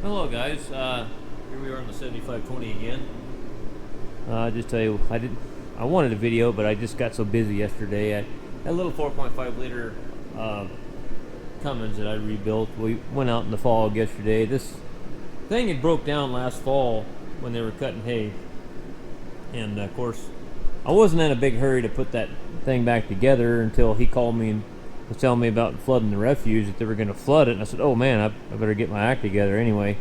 Hello guys, here we are on the 7520 again. Just tell you, I wanted a video, but I just got so busy yesterday. I had a little 4.5 liter Cummins that I rebuilt. We went out in the fog yesterday. This thing had broke down last fall when they were cutting hay, and of course, I wasn't in a big hurry to put that thing back together until he called me and was telling me about flooding the refuge, that they were going to flood it. And I said, oh man, I better get my act together anyway.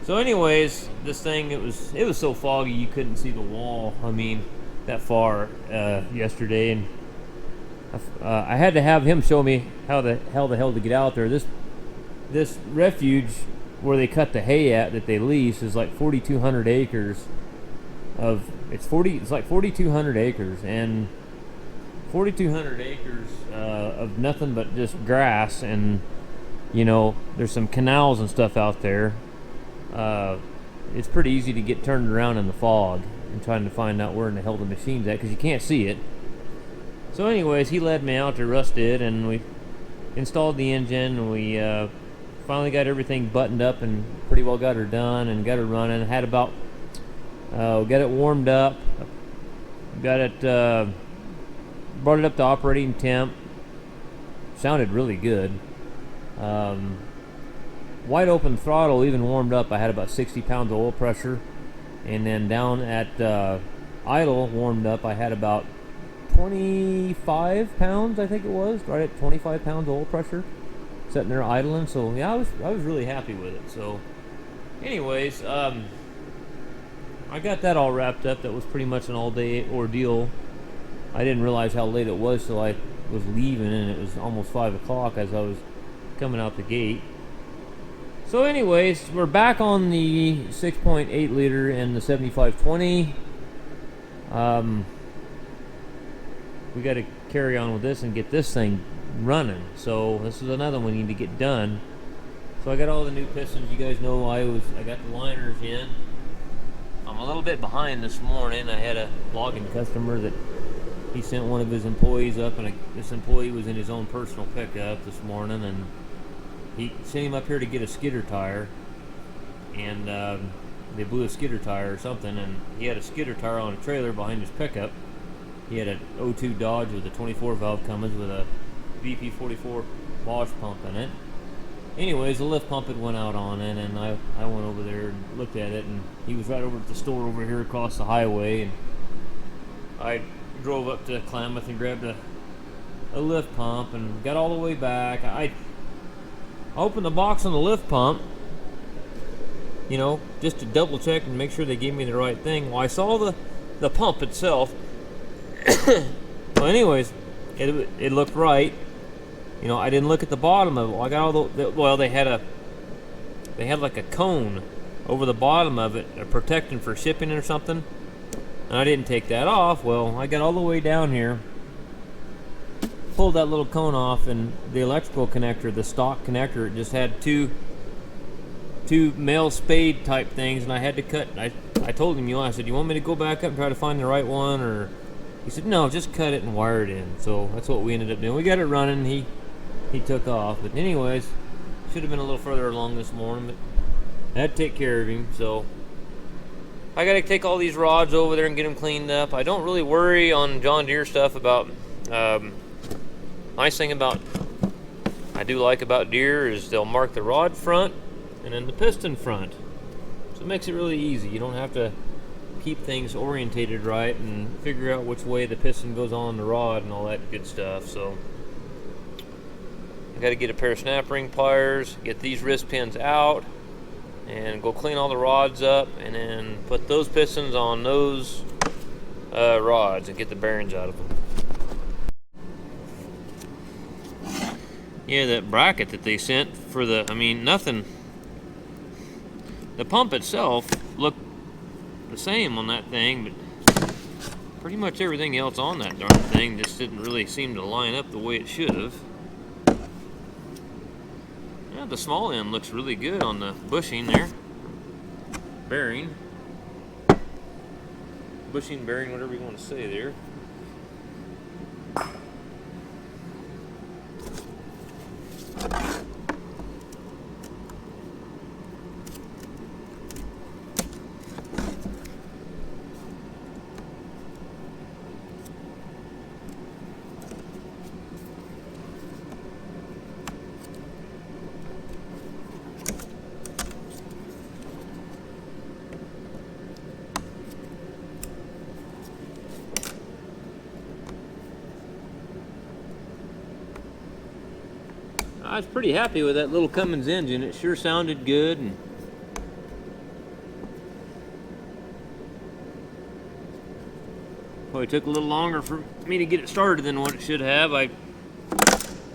So anyways, this thing, it was so foggy you couldn't see the wall, I mean, that far yesterday. And I had to have him show me how the hell to get out there. This refuge where they cut the hay at that they lease is like 4,200 acres it's like 4,200 acres, and 4,200 acres of nothing but just grass, and you know, there's some canals and stuff out there. It's pretty easy to get turned around in the fog and trying to find out where in the hell the machine's at, because you can't see it. So anyways, he led me out to Russ did, and we installed the engine, and we finally got everything buttoned up and pretty well got her done and got her running. Had about got it warmed up, got it brought it up to operating temp. Sounded really good. Wide open throttle, even warmed up, I had about 60 pounds of oil pressure, and then down at idle, warmed up, I had about 25 pounds, I think it was, right at 25 pounds of oil pressure, sitting there idling. So yeah, I was really happy with it. So anyways, I got that all wrapped up. That was pretty much an all-day ordeal. I didn't realize how late it was till I was leaving, and it was almost 5 o'clock as I was coming out the gate. So anyways, we're back on the 6.8 liter and the 7520. We got to carry on with this and get this thing running. So this is another one we need to get done. So I got all the new pistons. You guys know I got the liners in. I'm a little bit behind this morning. I had a logging customer that he sent one of his employees up, and this employee was in his own personal pickup this morning, and he sent him up here to get a skidder tire, and they blew a skidder tire or something, and he had a skidder tire on a trailer behind his pickup. He had an 02 Dodge with a 24 valve Cummins with a VP44 wash pump in it. Anyways, the lift pump had went out on it, and I went over there and looked at it, and he was right over at the store over here across the highway, and I drove up to Klamath and grabbed a lift pump and got all the way back. I opened the box on the lift pump, you know, just to double check and make sure they gave me the right thing. Well, I saw the pump itself. Well, anyways, it looked right. You know, I didn't look at the bottom of it. I got all well, they had like a cone over the bottom of it, protecting for shipping or something, and I didn't take that off. Well, I got all the way down here, pulled that little cone off, and the electrical connector, the stock connector, it just had two male spade type things, and I had to cut. I told him, I said, you want me to go back up and try to find the right one, or he said, no, just cut it and wire it in. So that's what we ended up doing. We got it running. He took off. But anyways, should have been a little further along this morning, but I had to take care of him. So I got to take all these rods over there and get them cleaned up. I don't really worry on John Deere stuff about. Nice thing about I do like about Deere is they'll mark the rod front and then the piston front. So it makes it really easy. You don't have to keep things orientated right and figure out which way the piston goes on the rod and all that good stuff. So I got to get a pair of snap ring pliers, get these wrist pins out, and go clean all the rods up, and then put those pistons on those rods and get the bearings out of them. Yeah, that bracket that they sent for nothing. The pump itself looked the same on that thing, but pretty much everything else on that darn thing just didn't really seem to line up the way it should have. Yeah, the small end looks really good on the bushing there. Bearing. Bushing, bearing, whatever you want to say there. I was pretty happy with that little Cummins engine. It sure sounded good. And probably took a little longer for me to get it started than what it should have. I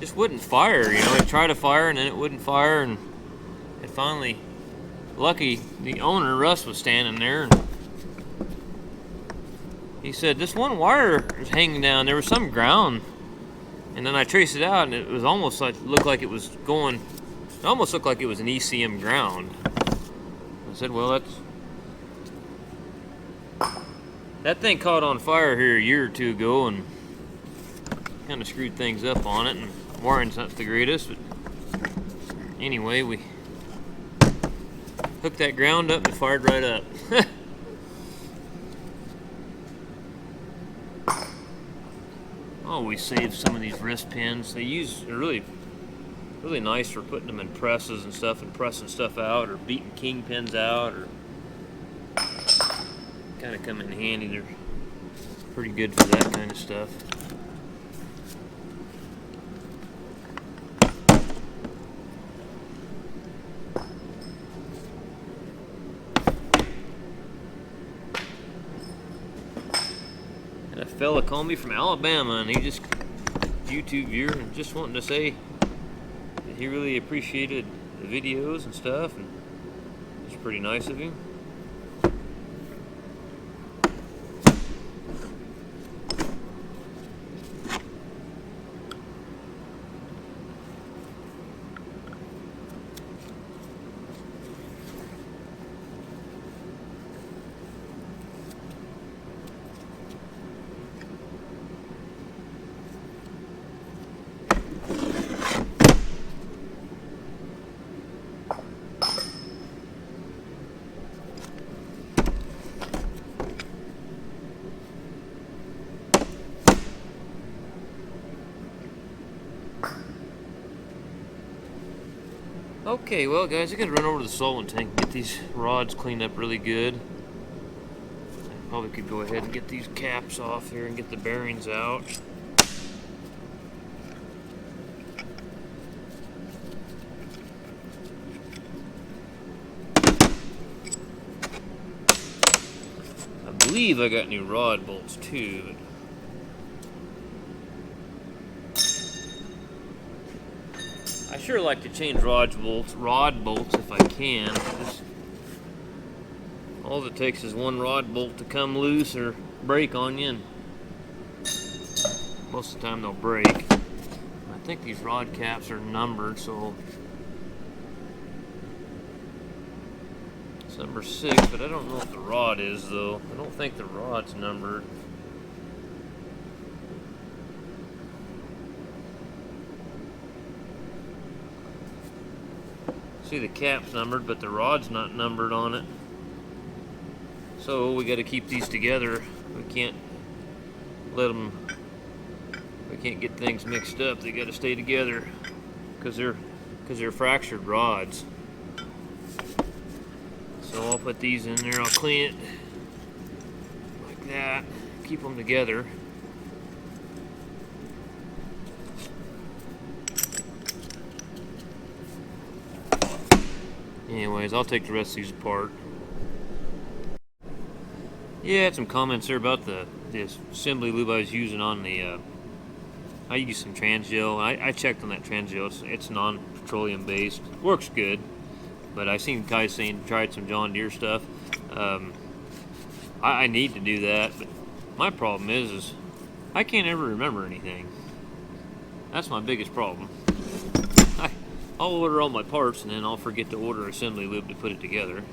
just wouldn't fire, you know. I tried to fire and then it wouldn't fire, and it finally, lucky the owner, Russ, was standing there, and he said, this one wire is hanging down. There was some ground, and then I traced it out, and it was almost like, looked like it was going, it almost looked like it was an ECM ground. I said, well, that thing caught on fire here a year or two ago and kind of screwed things up on it, and wiring's not the greatest, but anyway, we hooked that ground up and it fired right up. Oh, we saved some of these wrist pins. They're really nice for putting them in presses and stuff, and pressing stuff out, or beating king pins out, or kind of come in handy. They're pretty good for that kind of stuff. And a fella called me from Alabama, and he just, YouTube viewer, and just wanting to say that he really appreciated the videos and stuff, and it's pretty nice of him. Okay, well guys, I gotta run over to the solvent tank and get these rods cleaned up really good. I probably could go ahead and get these caps off here and get the bearings out. I believe I got new rod bolts too. I sure like to change rod bolts if I can. All it takes is one rod bolt to come loose or break on you, and most of the time they'll break. I think these rod caps are numbered, so it's number 6, but I don't know if the rod is though. I don't think the rod's numbered. See, the cap's numbered, but the rod's not numbered on it. So we got to keep these together. We can't we can't get things mixed up. They got to stay together because they're fractured rods. So I'll put these in there. I'll clean it like that. Keep them together. Anyways, I'll take the rest of these apart. Yeah, I had some comments there about the assembly lube I was using on the, I used some Transgel. I checked on that Transgel. It's non-petroleum based. Works good. But I seen guys saying tried some John Deere stuff. I need to do that, but my problem is I can't ever remember anything. That's my biggest problem. I'll order all my parts and then I'll forget to order assembly lube to put it together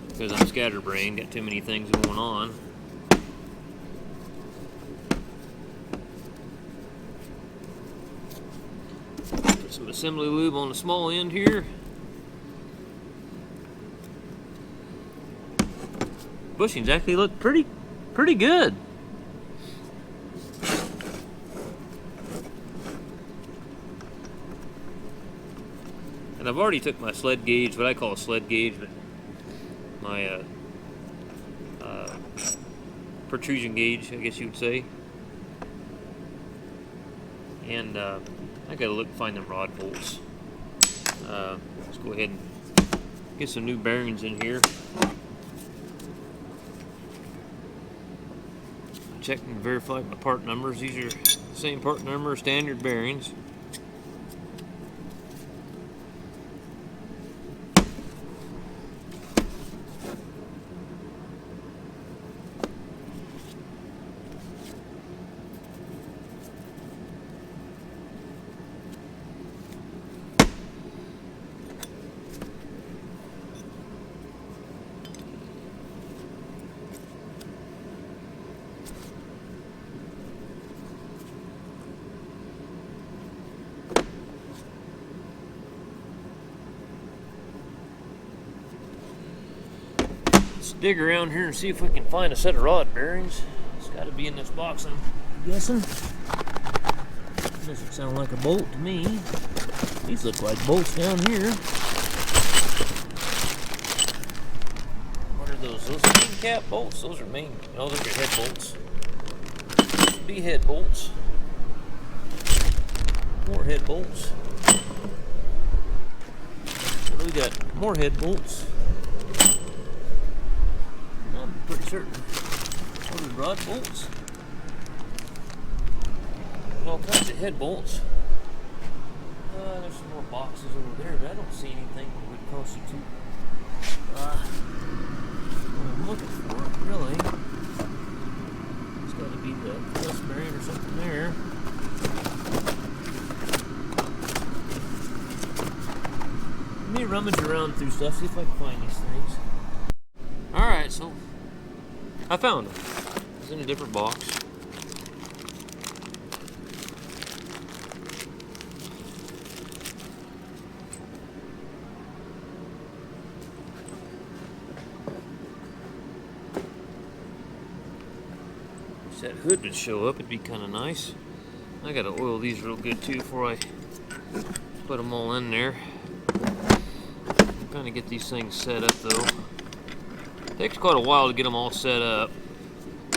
because I'm scatterbrained, got too many things going on. Put some assembly lube on the small end here. Bushings actually look pretty good. And I've already took my sled gauge, what I call a sled gauge, but my protrusion gauge, I guess you would say. And I gotta find them rod bolts. Let's go ahead and get some new bearings in here. Check and verify my part numbers. These are the same part number, standard bearings. Let's dig around here and see if we can find a set of rod bearings. It's got to be in this box, I'm guessing. Doesn't sound like a bolt to me. These look like bolts down here. What are those? Those are main cap bolts? Those are main. Oh, those are head bolts. Be head bolts. More head bolts. What do we got? More head bolts. I'm pretty certain. What are rod bolts? And all kinds of head bolts. There's some more boxes over there, but I don't see anything that would constitute what I'm looking for, really. It's got to be the plus bearing or something there. Let me rummage around through stuff, see if I can find these things. Alright, so I found them. It's in a different box. If that hood would show up, it'd be kind of nice. I gotta oil these real good too before I put them all in there. I'm gonna get these things set up though. Takes quite a while to get them all set up.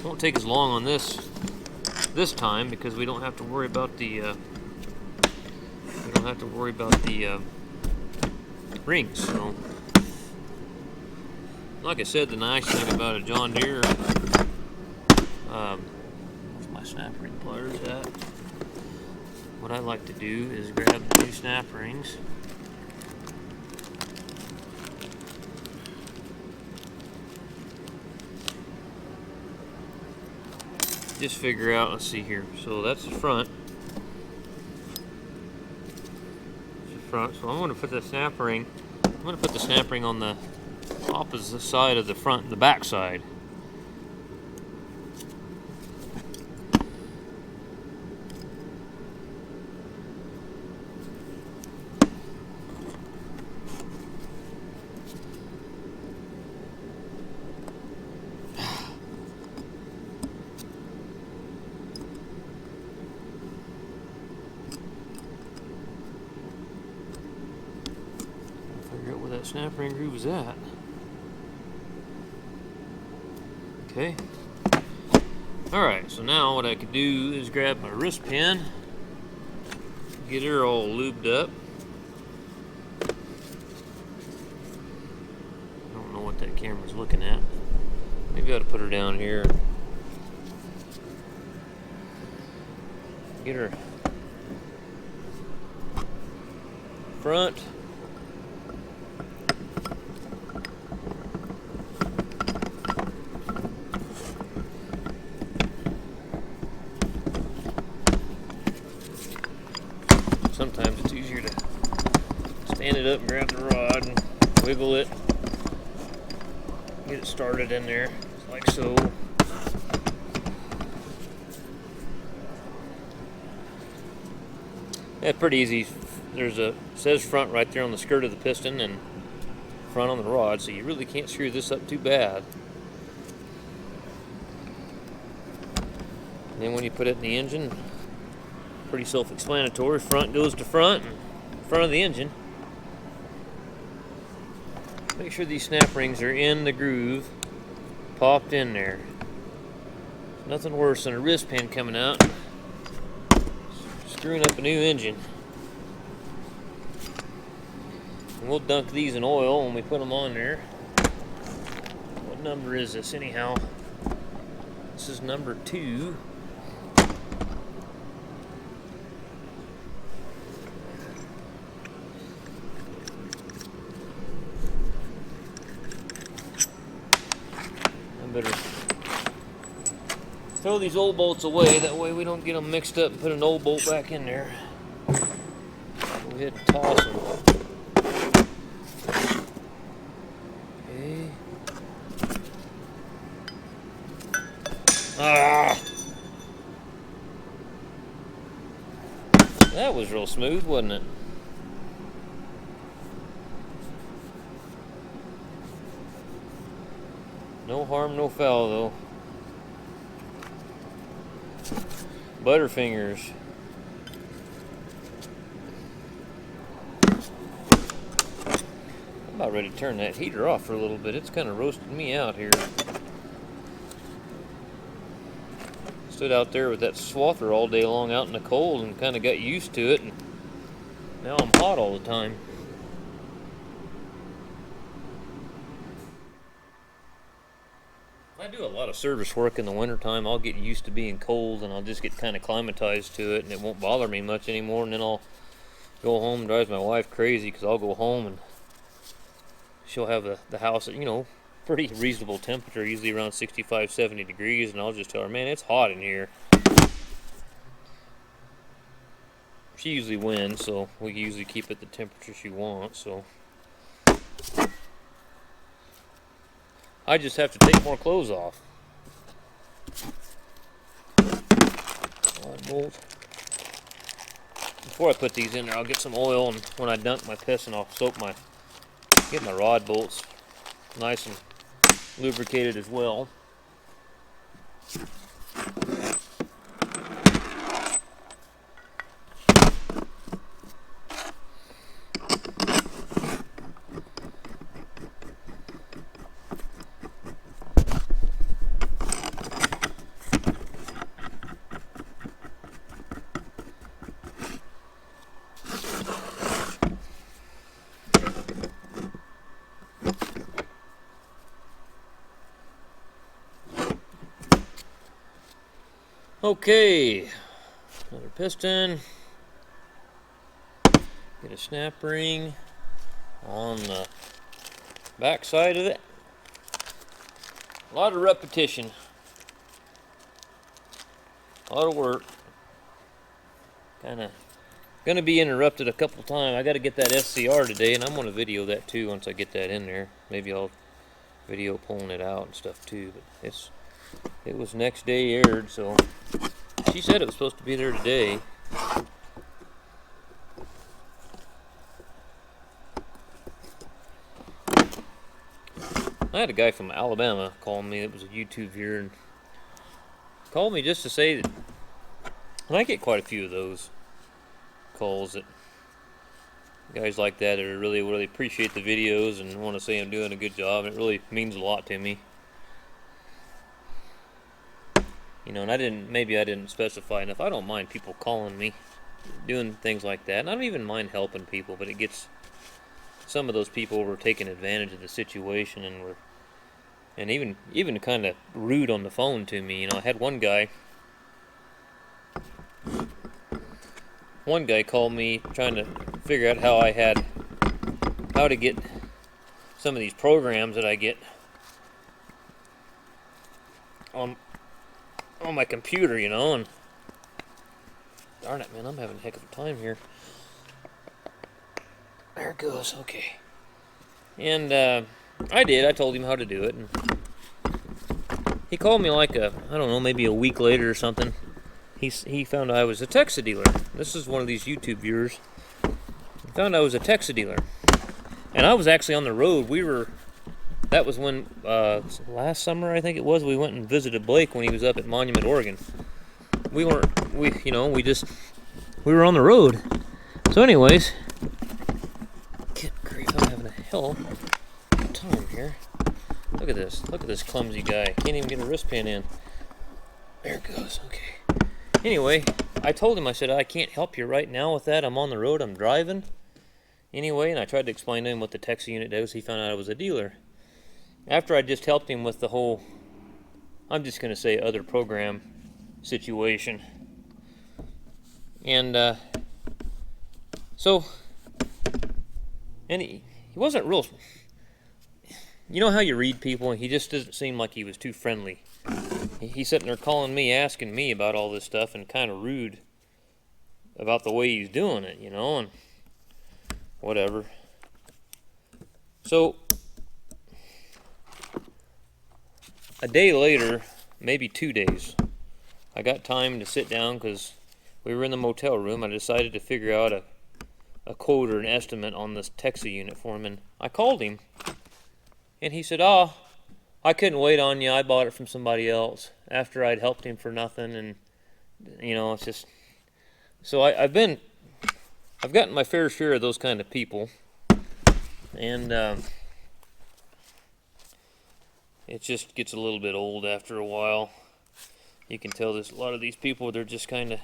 Won't take as long on this time because we don't have to worry about the rings. So, like I said, the nice thing about a John Deere, where's my snap ring pliers at? What I like to do is grab the new snap rings. Just figure out, let's see here. So that's the front. That's the front. So I'm going to put the snap ring. I'm going to put the snap ring on the opposite side of the front, the back side. That snap ring groove is at. Okay. Alright, so now what I could do is grab my wrist pin, get her all lubed up. I don't know what that camera's looking at. Maybe I ought to put her down here. Get her front. Sometimes it's easier to stand it up and grab the rod and wiggle it, get it started in there, like so. That's pretty easy. There's a, it says front right there on the skirt of the piston and front on the rod, so you really can't screw this up too bad. And then when you put it in the engine, pretty self-explanatory. Front goes to front, and front of the engine. Make sure these snap rings are in the groove, popped in there. Nothing worse than a wrist pin coming out, screwing up a new engine. And we'll dunk these in oil when we put them on there. What number is this anyhow? This is number 2. I better throw these old bolts away, that way we don't get them mixed up and put an old bolt back in there. Go ahead and toss them. Okay. Ah! That was real smooth, wasn't it? No harm, no foul, though. Butterfingers. I'm about ready to turn that heater off for a little bit. It's kind of roasting me out here. Stood out there with that swather all day long out in the cold and kind of got used to it, and now I'm hot all the time. I do a lot of service work in the wintertime. I'll get used to being cold and I'll just get kind of climatized to it, and it won't bother me much anymore. And then I'll go home, and drives my wife crazy because I'll go home and she'll have the house at, you know, pretty reasonable temperature, usually around 65, 70 degrees, and I'll just tell her, man, it's hot in here. She usually wins, so we usually keep it the temperature she wants, so I just have to take more clothes off. Bolt. Before I put these in there, I'll get some oil, and when I dunk my piston, I'll get my rod bolts nice and lubricated as well. Okay, another piston. Get a snap ring on the back side of it. A lot of repetition, a lot of work. Kind of gonna be interrupted a couple times. I got to get that SCR today, and I'm gonna video that too once I get that in there. Maybe I'll video pulling it out and stuff too. But it was next day aired, so she said it was supposed to be there today. I had a guy from Alabama call me. It was a YouTube viewer, and called me just to say that, and I get quite a few of those calls, that guys like that are really appreciate the videos and want to say I'm doing a good job, and it really means a lot to me. You know, and maybe I didn't specify enough. I don't mind people calling me, doing things like that, and I don't even mind helping people, but it gets, some of those people were taking advantage of the situation and even kind of rude on the phone to me. You know, I had one guy call me trying to figure out how to get some of these programs that I get on my computer, you know, and darn it, man, I'm having a heck of a time here. There it goes, okay. And I told him how to do it, and he called me like I don't know, maybe a week later or something. He found I was a Texas dealer. This is one of these YouTube viewers. He found I was a Texas dealer, and I was actually on the road. That was when, last summer I think it was, we went and visited Blake when he was up at Monument, Oregon. We were on the road. So anyways, good grief, I'm having a hell of a time here. Look at this clumsy guy. Can't even get a wrist pin in. There it goes, okay. Anyway, I told him, I said, I can't help you right now with that. I'm on the road, I'm driving. Anyway, and I tried to explain to him what the Texas unit does. He found out I was a dealer. After I just helped him with the whole, I'm just going to say, other program situation. And so, and he wasn't real, you know how you read people, and he just doesn't seem like he was too friendly. He's sitting there calling me, asking me about all this stuff, and kind of rude about the way he's doing it, you know, and whatever. So, a day later, maybe 2 days, I got time to sit down because we were in the motel room. I decided to figure out a quote or an estimate on this Texas unit for him, and I called him, and he said, "Oh, I couldn't wait on you. I bought it from somebody else," after I'd helped him for nothing. And you know, it's just, so I've gotten my fair share of those kind of people, and it just gets a little bit old after a while. You can tell there's a lot of these people, they're just kind of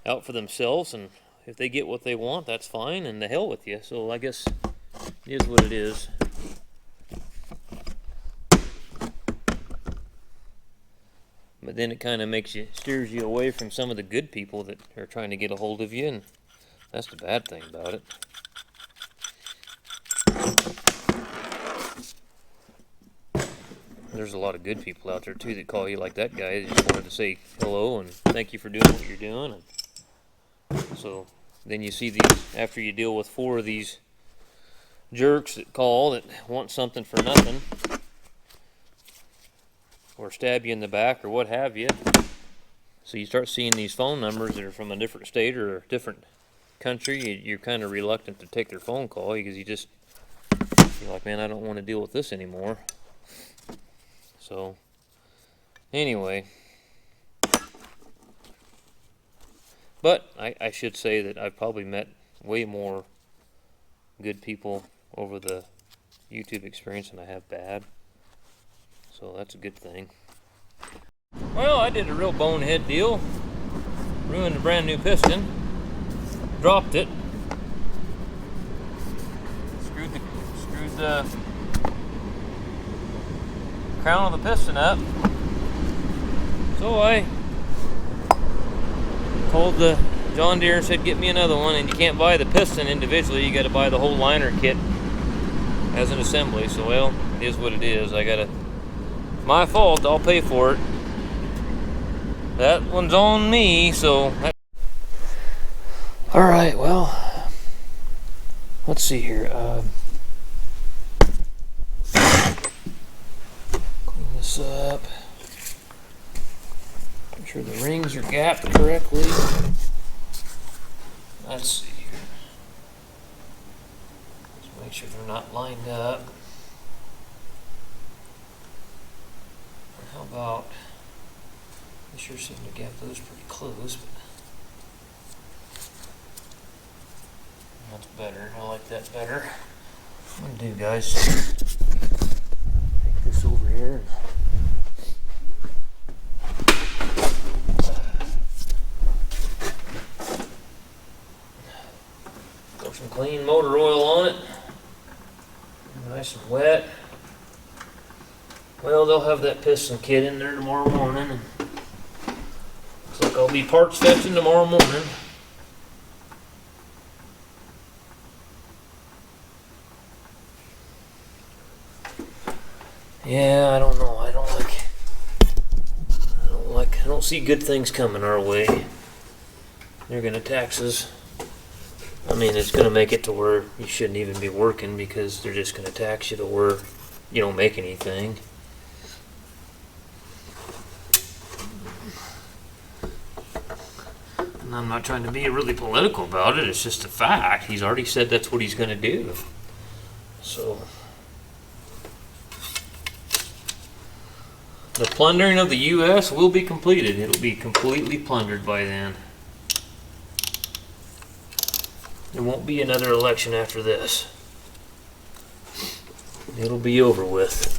out for themselves, and if they get what they want, that's fine, and the hell with you. So I guess it is what it is. But then it kind of steers you away from some of the good people that are trying to get a hold of you, and that's the bad thing about it. There's a lot of good people out there too that call you, like that guy. They just wanted to say hello and thank you for doing what you're doing. And so then you see these, after you deal with 4 of these jerks that call that want something for nothing, or stab you in the back, or what have you. So you start seeing these phone numbers that are from a different state or a different country. You're kind of reluctant to take their phone call because you're like, man, I don't want to deal with this anymore. So anyway, but I should say that I've probably met way more good people over the YouTube experience than I have bad. So that's a good thing. Well, I did a real bonehead deal. Ruined a brand new piston. Dropped it. Screwed the crown of the piston up. So I called the John Deere and said, get me another one. And you can't buy the piston individually. You got to buy the whole liner kit as an assembly. So, well, it is what it is. I got to, my fault, I'll pay for it. That one's on me, so. Alright, well, let's see here. Clean this up. Make sure the rings are gapped correctly. Let's see here. Just make sure they're not lined up. How about, they sure seem to gap those pretty close, but that's better. I like that better. What I'm gonna do, guys, take this over here. Throw some clean motor oil on it. Nice and wet. Well, they'll have that piston kit in there tomorrow morning, and looks like I'll be parts fetching tomorrow morning. Yeah, I don't know. I don't see good things coming our way. They're gonna tax us. I mean, it's gonna make it to where you shouldn't even be working because they're just gonna tax you to where you don't make anything. And I'm not trying to be really political about it, it's just a fact. He's already said that's what he's going to do. So, the plundering of the U.S. will be completed. It'll be completely plundered by then. There won't be another election after this. It'll be over with.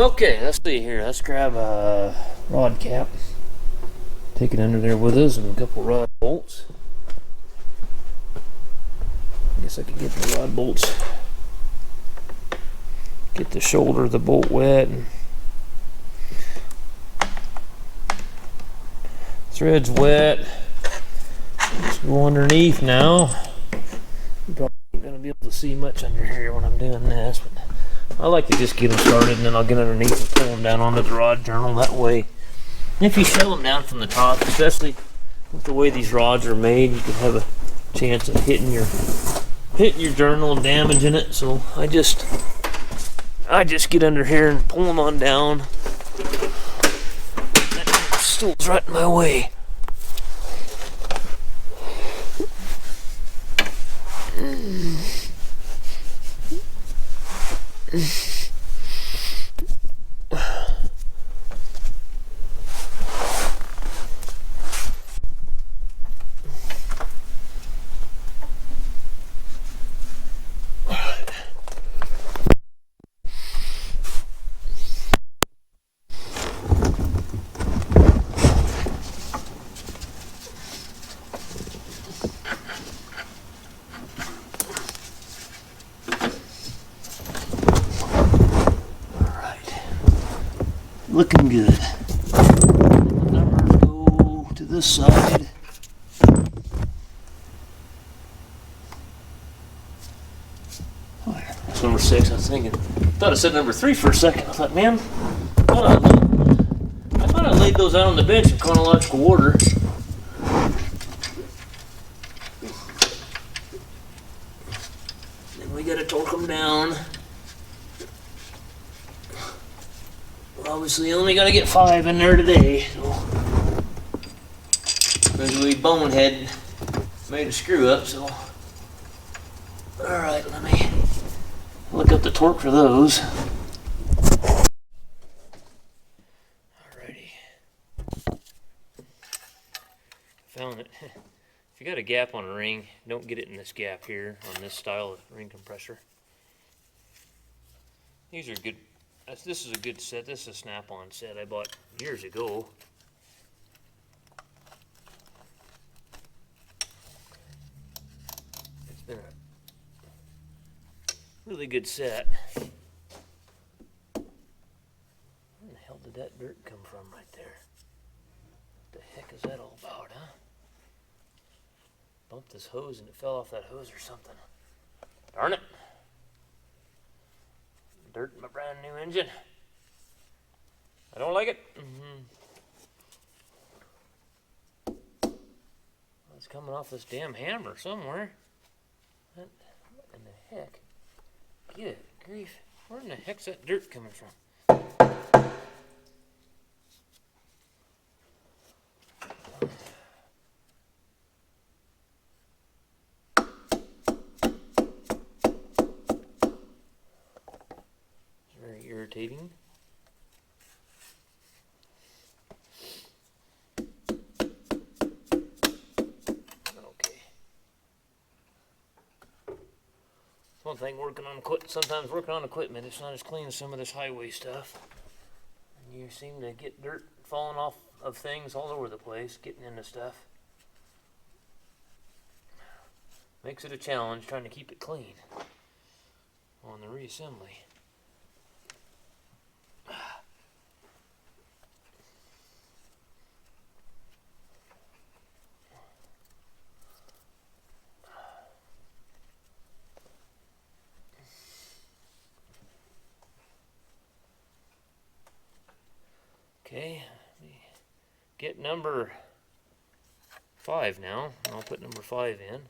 Okay, let's see here. Let's grab a rod cap. Take it under there with us and a couple rod bolts. I guess I could get the rod bolts. Get the shoulder of the bolt wet. And thread's wet. Let's go underneath now. You're probably not going to be able to see much under here when I'm doing this, but I like to just get them started and then I'll get underneath and pull them down onto the rod journal. That way, if you shell them down from the top, especially with the way these rods are made, you can have a chance of hitting your journal and damaging it. So I just get under here and pull them on down. That stool's right in my way. Looking good. Numbers go to this side. Oh, that's number 6. I was thinking. Thought I said number 3 for a second. I thought, man, I thought I laid those out on the bench in chronological order. Then we gotta torque them down. Obviously, only got to get 5 in there today. So, usually, bonehead made a screw up. So, all right, let me look up the torque for those. Alrighty, found it. If you got a gap on a ring, don't get it in this gap here on this style of ring compressor. These are good. This is a good set. This is a snap-on set I bought years ago. It's been a really good set. Where the hell did that dirt come from right there? What the heck is that all about, huh? Bumped this hose and it fell off that hose or something. Darn it. Dirt in my brand new engine. I don't like it. It's coming off this damn hammer somewhere. What in the heck? Good grief. Where in the heck's that dirt coming from? Irritating. Okay. One thing sometimes working on equipment, it's not as clean as some of this highway stuff. And you seem to get dirt falling off of things all over the place, getting into stuff. Makes it a challenge trying to keep it clean on the reassembly. Okay, let me get number 5 now. I'll put number 5 in.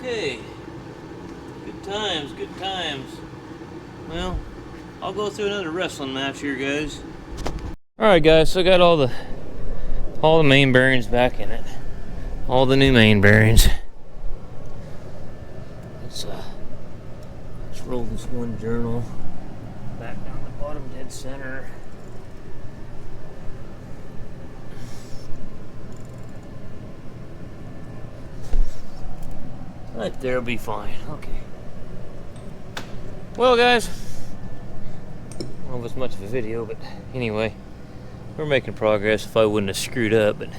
Okay. Good times, good times. Well, I'll go through another wrestling match here, guys. Alright guys, so I got all the main bearings back in it. All the new main bearings. Let's roll this one journal back down the bottom dead center. Right there will be fine. Okay. Well, guys, I don't know if it's much of a video, but anyway, we're making progress. If I wouldn't have screwed up, but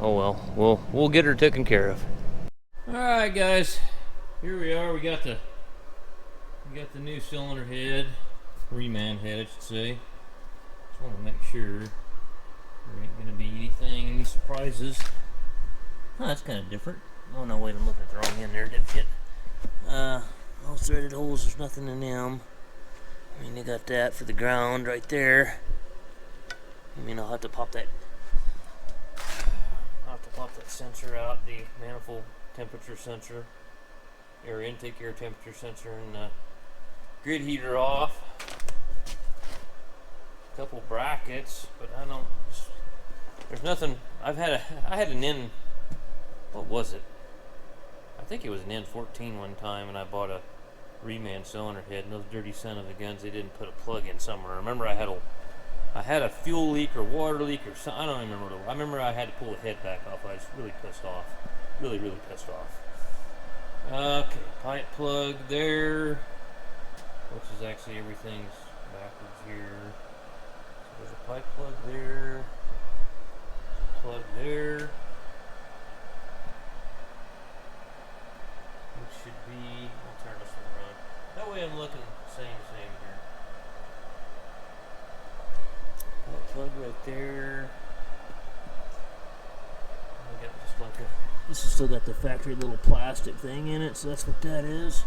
oh well, we'll get her taken care of. All right, guys, here we are. We got the new cylinder head, reman head, I should say. Just want to make sure there ain't gonna be any surprises. Oh, that's kind of different. Oh no, wait, I'm looking at the wrong end there, didn't fit. Those threaded holes, there's nothing in them. I mean, they got that for the ground right there. I mean, I'll have to pop that sensor out, the manifold temperature sensor, air intake, air temperature sensor, and the grid heater off. A couple brackets, but I don't, there's nothing. I had an N, what was it? I think it was an N14 one time, and I bought a reman cylinder head, and those dirty son of a guns, they didn't put a plug in somewhere. I remember I had a fuel leak or water leak or something. I don't even remember what it was. I remember I had to pull the head back off. I was really pissed off. Really pissed off. Okay, pipe plug there, which is actually everything's backwards here. So there's a pipe plug there, plug there. Should be, I'll turn this one around. That way I'm looking same here. Plug right there. I got just like this has still got the factory little plastic thing in it, so that's what that is.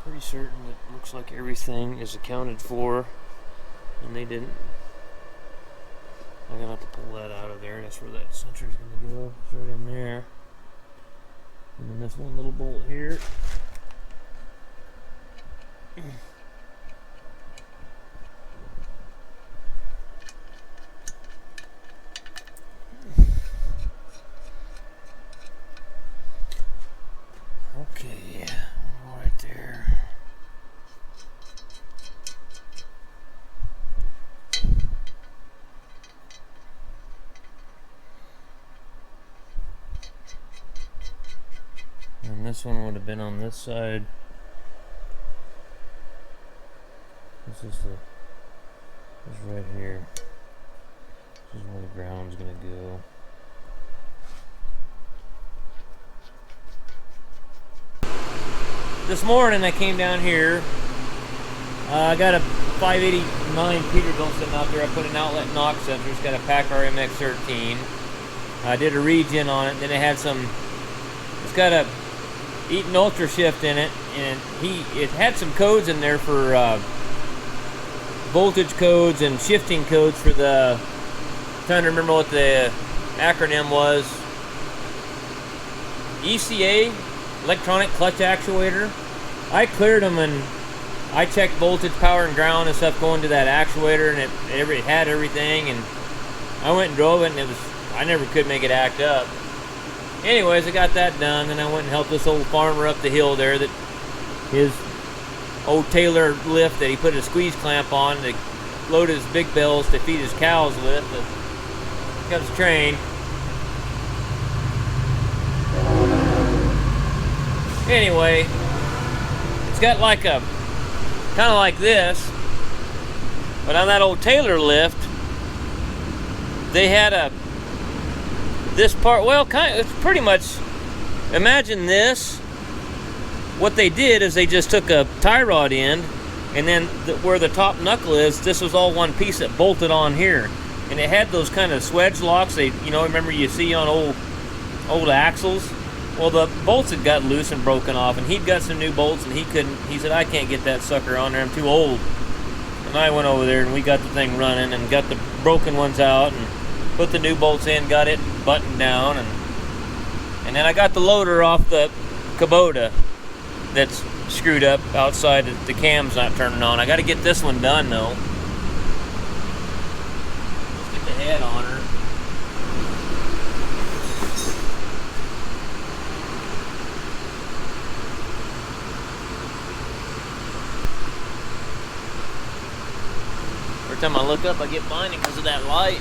Pretty certain it looks like everything is accounted for, and they didn't. I'm gonna have to pull that out of there. That's where that sensor is gonna go. It's right in there. And then this one little bolt here. Okay, right there. And this one would have been on this side. This is right here. This is where the ground's gonna go. This morning I came down here. I got a 589 Peterbilt sitting out there. I put an outlet knock sensor. It's got a Packard MX-13. I did a regen on it. Then it had some. It's got a Eaton Ultra Shift in it, and it had some codes in there for voltage codes and shifting codes for the. I'm trying to remember what the acronym was. ECA, electronic clutch actuator. I cleared them and I checked voltage, power, and ground and stuff going to that actuator, and it had everything. And I went and drove it, and I never could make it act up. Anyways, I got that done, and I went and helped this old farmer up the hill there that his old Taylor lift that he put a squeeze clamp on to load his big bells to feed his cows with. Here comes the train. Anyway, it's got like a, kind of like this, but on that old Taylor lift, they had this part, well, it's pretty much, imagine this. What they did is they just took a tie rod end, and then where the top knuckle is, this was all one piece that bolted on here. And it had those kind of swedge locks, remember you see on old axles? Well, the bolts had got loose and broken off, and he'd got some new bolts, and he said, I can't get that sucker on there, I'm too old. And I went over there, and we got the thing running, and got the broken ones out, and Put the new bolts in, got it buttoned down, and then I got the loader off the Kubota that's screwed up outside. The cam's not turning on. I got to get this one done though. Let's get the head on her. Every time I look up, I get blinded because of that light.